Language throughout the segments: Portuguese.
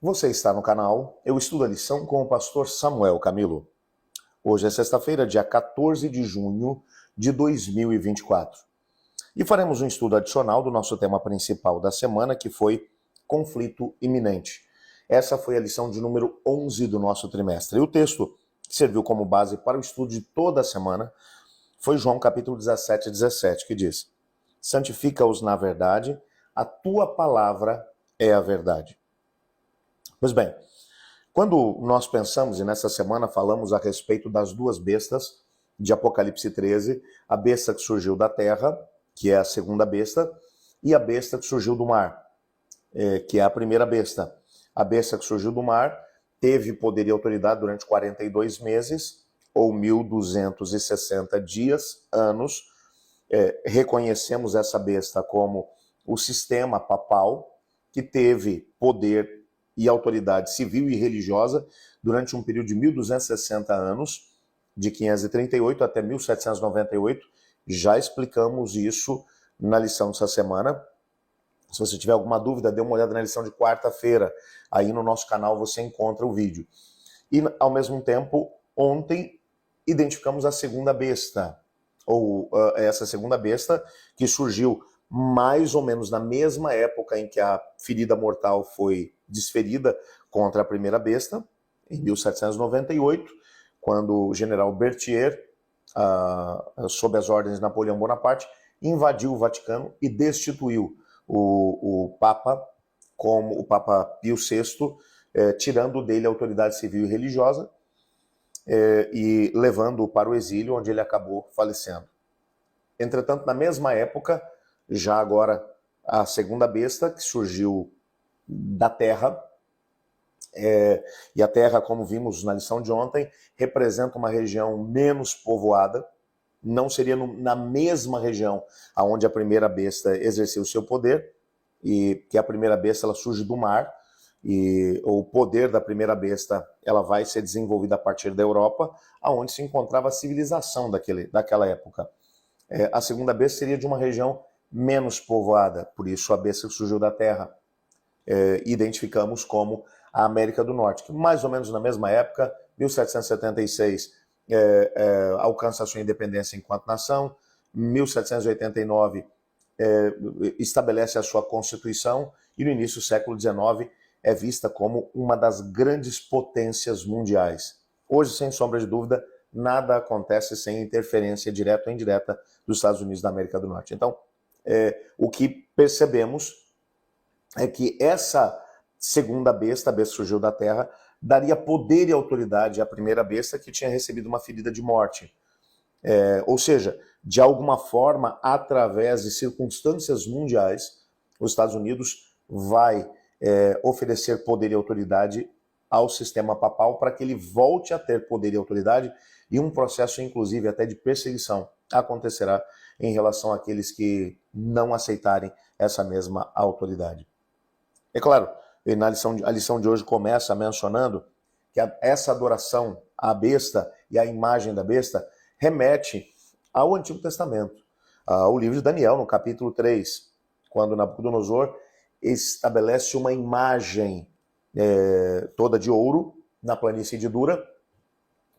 Você está no canal Eu Estudo a Lição com o pastor Samuel Camilo. Hoje é sexta-feira, dia 14 de junho de 2024. E faremos um estudo adicional do nosso tema principal da semana, que foi conflito iminente. Essa foi a lição de número 11 do nosso trimestre. E o texto que serviu como base para o estudo de toda a semana foi João capítulo 17 a 17, que diz: santifica-os na verdade, a tua palavra é a verdade. Pois bem, quando nós pensamos, e nessa semana falamos a respeito das duas bestas de Apocalipse 13, a besta que surgiu da terra, que é a segunda besta, e a besta que surgiu do mar, que é a primeira besta. A besta que surgiu do mar teve poder e autoridade durante 42 meses, ou 1260 dias, anos. Reconhecemos essa besta como o sistema papal, que teve poder e autoridade civil e religiosa durante um período de 1260 anos, de 538 até 1798. Já explicamos isso na lição dessa semana. Se você tiver alguma dúvida, dê uma olhada na lição de quarta-feira. Aí no nosso canal você encontra o vídeo. E, ao mesmo tempo, ontem identificamos a segunda besta, ou essa segunda besta que surgiu mais ou menos na mesma época em que a ferida mortal foi desferida contra a primeira besta, em 1798, quando o general Berthier, sob as ordens de Napoleão Bonaparte, invadiu o Vaticano e destituiu o Papa, como o Papa Pio VI, tirando dele a autoridade civil e religiosa, e levando-o para o exílio, onde ele acabou falecendo. Entretanto, na mesma época, já agora a segunda besta, que surgiu da terra, e a terra, como vimos na lição de ontem, representa uma região menos povoada, não seria na mesma região onde a primeira besta exerceu o seu poder, e que a primeira besta ela surge do mar, e o poder da primeira besta ela vai ser desenvolvido a partir da Europa, onde se encontrava a civilização daquela época. A segunda besta seria de uma região menos povoada, por isso a besta que surgiu da terra, identificamos como a América do Norte, que mais ou menos na mesma época, 1776, alcança a sua independência enquanto nação, 1789 estabelece a sua Constituição, e no início do século XIX é vista como uma das grandes potências mundiais. Hoje, sem sombra de dúvida, nada acontece sem interferência direta ou indireta dos Estados Unidos da América do Norte. Então, o que percebemos é que essa segunda besta, a besta que surgiu da terra, daria poder e autoridade à primeira besta, que tinha recebido uma ferida de morte. Ou seja, de alguma forma, através de circunstâncias mundiais, os Estados Unidos vai oferecer poder e autoridade ao sistema papal para que ele volte a ter poder e autoridade, e um processo, inclusive, até de perseguição acontecerá em relação àqueles que não aceitarem essa mesma autoridade. É claro, a lição de hoje começa mencionando que essa adoração à besta e à imagem da besta remete ao Antigo Testamento, ao livro de Daniel, no capítulo 3, quando Nabucodonosor estabelece uma imagem toda de ouro na planície de Dura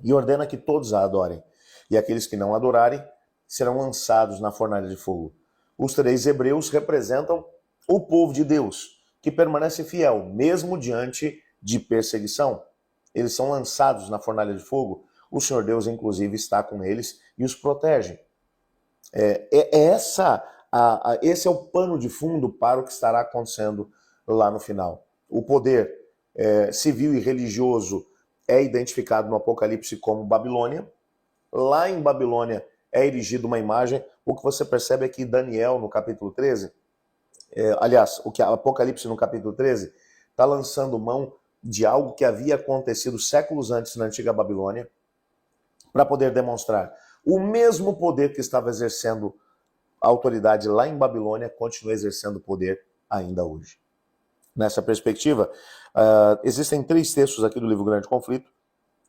e ordena que todos a adorem. E aqueles que não adorarem serão lançados na fornalha de fogo. Os 3 hebreus representam o povo de Deus, que permanece fiel, mesmo diante de perseguição. Eles são lançados na fornalha de fogo. O Senhor Deus, inclusive, está com eles e os protege. Esse é o pano de fundo para o que estará acontecendo lá no final. O poder civil e religioso é identificado no Apocalipse como Babilônia. Lá em Babilônia é erigida uma imagem. O que você percebe é que Daniel, no capítulo 13, o que Apocalipse no capítulo 13, está lançando mão de algo que havia acontecido séculos antes na antiga Babilônia, para poder demonstrar o mesmo poder que estava exercendo a autoridade lá em Babilônia, continua exercendo poder ainda hoje. Nessa perspectiva, existem 3 textos aqui do livro Grande Conflito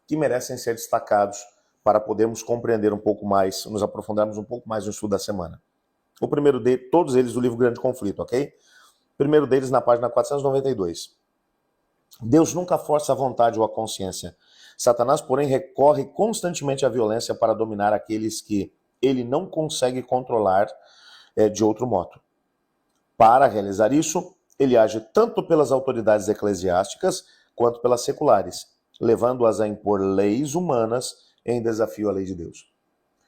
que merecem ser destacados para podermos compreender um pouco mais, nos aprofundarmos um pouco mais no estudo da semana. O primeiro deles, todos eles do livro Grande Conflito, ok? O primeiro deles na página 492. Deus nunca força a vontade ou a consciência. Satanás, porém, recorre constantemente à violência para dominar aqueles que ele não consegue controlar de outro modo. Para realizar isso, ele age tanto pelas autoridades eclesiásticas quanto pelas seculares, levando-as a impor leis humanas em desafio à lei de Deus.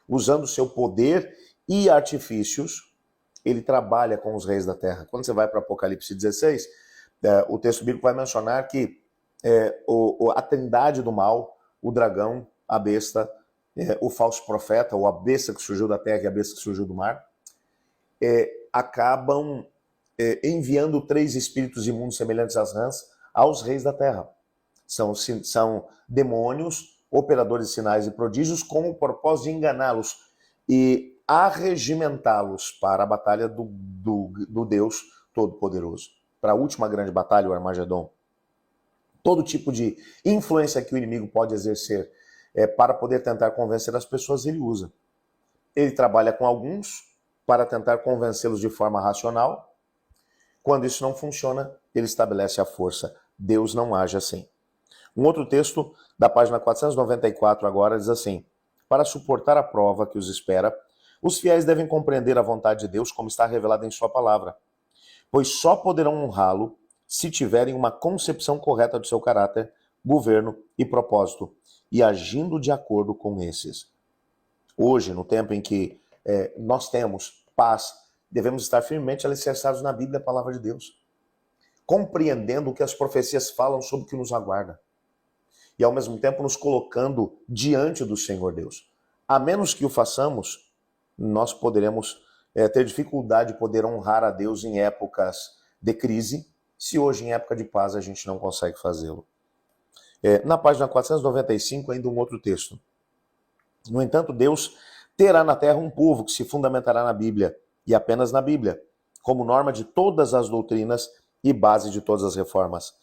Usando seu poder e artifícios, ele trabalha com os reis da terra. Quando você vai para Apocalipse 16, o texto bíblico vai mencionar que a trindade do mal, o dragão, a besta, o falso profeta, ou a besta que surgiu da terra e a besta que surgiu do mar, acabam enviando 3 espíritos imundos semelhantes às rãs aos reis da terra. São demônios, operadores de sinais e prodígios, com o propósito de enganá-los e arregimentá-los para a batalha do Deus Todo-Poderoso. Para a última grande batalha, o Armagedon. Todo tipo de influência que o inimigo pode exercer para poder tentar convencer as pessoas, ele usa. Ele trabalha com alguns para tentar convencê-los de forma racional. Quando isso não funciona, ele estabelece a força. Deus não age assim. Um outro texto, da página 494 agora, diz assim: para suportar a prova que os espera, os fiéis devem compreender a vontade de Deus como está revelada em sua palavra, pois só poderão honrá-lo se tiverem uma concepção correta do seu caráter, governo e propósito, e agindo de acordo com esses. Hoje, no tempo em que nós temos paz, devemos estar firmemente alicerçados na Bíblia, a palavra de Deus, compreendendo o que as profecias falam sobre o que nos aguarda, e ao mesmo tempo nos colocando diante do Senhor Deus. A menos que o façamos, nós poderemos ter dificuldade de poder honrar a Deus em épocas de crise, se hoje em época de paz a gente não consegue fazê-lo. Na página 495 ainda um outro texto. No entanto, Deus terá na terra um povo que se fundamentará na Bíblia, e apenas na Bíblia, como norma de todas as doutrinas e base de todas as reformas.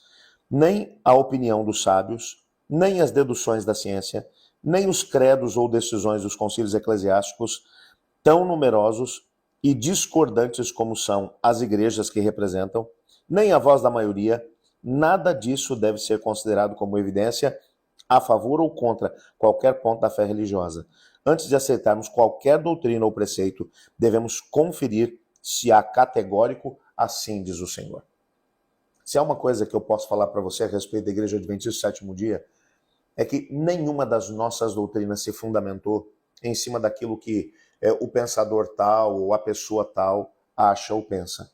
Nem a opinião dos sábios, nem as deduções da ciência, nem os credos ou decisões dos concílios eclesiásticos, tão numerosos e discordantes como são as igrejas que representam, nem a voz da maioria, nada disso deve ser considerado como evidência a favor ou contra qualquer ponto da fé religiosa. Antes de aceitarmos qualquer doutrina ou preceito, devemos conferir se há categórico, assim diz o Senhor. Se há uma coisa que eu posso falar para você a respeito da Igreja Adventista do Sétimo Dia, é que nenhuma das nossas doutrinas se fundamentou em cima daquilo que o pensador tal ou a pessoa tal acha ou pensa.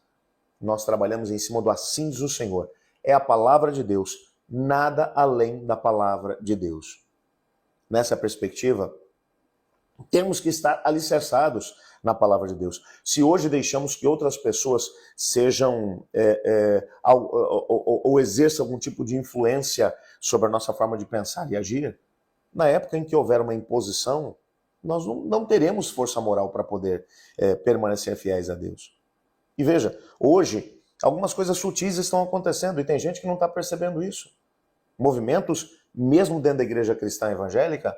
Nós trabalhamos em cima do assim diz o Senhor. É a palavra de Deus, nada além da palavra de Deus. Nessa perspectiva, temos que estar alicerçados na palavra de Deus. Se hoje deixamos que outras pessoas sejam ou exerçam algum tipo de influência sobre a nossa forma de pensar e agir, na época em que houver uma imposição, nós não teremos força moral para poder permanecer fiéis a Deus. E veja, hoje, algumas coisas sutis estão acontecendo e tem gente que não está percebendo isso. Movimentos, mesmo dentro da igreja cristã evangélica,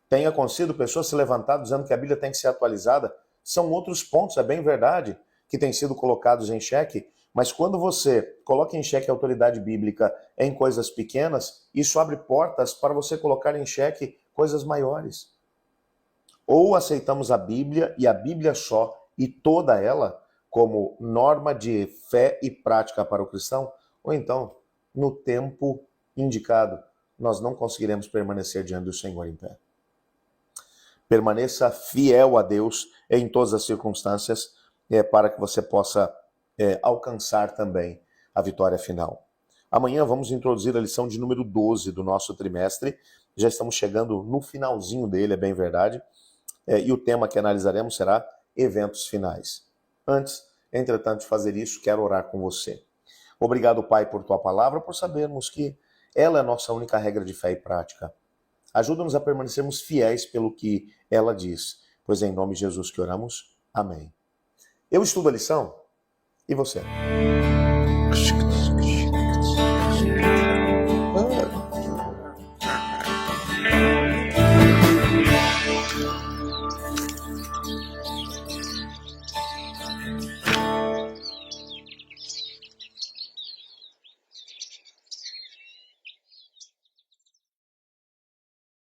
tem acontecido pessoas se levantar dizendo que a Bíblia tem que ser atualizada. São outros pontos, é bem verdade, que têm sido colocados em xeque, mas quando você coloca em xeque a autoridade bíblica em coisas pequenas, isso abre portas para você colocar em xeque coisas maiores. Ou aceitamos a Bíblia e a Bíblia só, e toda ela, como norma de fé e prática para o cristão, ou então, no tempo indicado, nós não conseguiremos permanecer diante do Senhor em pé. Permaneça fiel a Deus em todas as circunstâncias, para que você possa alcançar também a vitória final. Amanhã vamos introduzir a lição de número 12 do nosso trimestre. Já estamos chegando no finalzinho dele, é bem verdade. E o tema que analisaremos será eventos finais. Antes, entretanto, de fazer isso, quero orar com você. Obrigado, Pai, por tua palavra, por sabermos que ela é a nossa única regra de fé e prática. Ajuda-nos a permanecermos fiéis pelo que ela diz, pois é em nome de Jesus que oramos. Amém. Eu estudo a lição, e você?